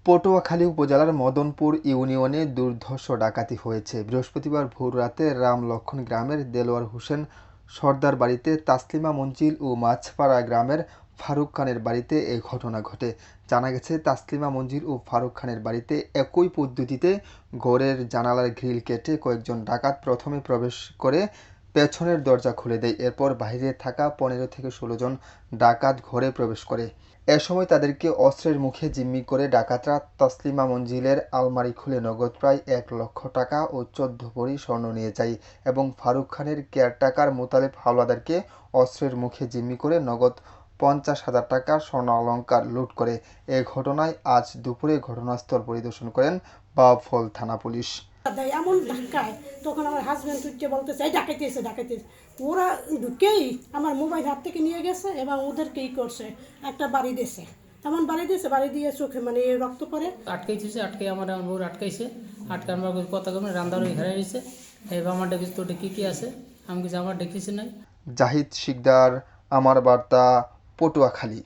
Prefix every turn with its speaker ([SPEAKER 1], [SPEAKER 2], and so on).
[SPEAKER 1] পটুয়াখালী উপজেলার মদনপুর ইউনিয়নে দুর্ধর্ষ ডাকাতি হয়েছে। বৃহস্পতিবার ভোররাতে রামলক্ষণ গ্রামের দেলোয়ার হোসেন সর্দার বাড়িতে, তাসলিমা মঞ্জিল ও মাছপাড়া গ্রামের ফারুক খানের বাড়িতে এ ঘটনা ঘটে। জানা গেছে, তাসলিমা মঞ্জিল ও ফারুক খানের বাড়িতে একই পদ্ধতিতে ঘরের জানালার গ্রিল কেটে কয়েকজন ডাকাত প্রথমে প্রবেশ করে পেছনের দরজা খুলে দেয়। এরপর বাইরে থাকা 15 থেকে 16 জন ডাকাত ঘরে প্রবেশ করে। এ সময় তাদেরকে অস্ত্রের মুখে জিম্মি করে ডাকাতরা তসলিমা মঞ্জিলের আলমারি খুলে নগদ প্রায় 1 লক্ষ টাকা ও 14 ভরি স্বর্ণ নিয়ে যায় এবং ফারুক খানের কেয়ারটেকার মোতালেব হাওলাদারকে অস্ত্রের মুখে জিম্মি করে নগদ 50,000 টাকার স্বর্ণালংকার লুট করে। এ ঘটনায় আজ দুপুরে ঘটনাস্থল পরিদর্শন করেন বাউফল থানা পুলিশ।
[SPEAKER 2] এমন ধাক্কায় তখন আমার হাজব্যান্ড তুইকে বলতেছে এই ডাকাইতেছে ওরা ঢুকেই আমার মোবাইল হাত থেকে নিয়ে গেছে এবং ওদেরকেই করছে, একটা বাড়ি দিয়েছে, এমন বাড়ি দিয়ে চোখে মানে রক্ত পড়ে
[SPEAKER 3] আটকাইছে। আমার বউর আটকাইছে, আমার কথা কমে রান্দারও ঘেরাই রয়েছে। এবার আমার ডেকেছে, তোর কী আছে? আমি কিছু আমার ডেকেছি নাই।
[SPEAKER 1] জাহিদ শিকদার, আমার বার্তা, পটুয়াখালী।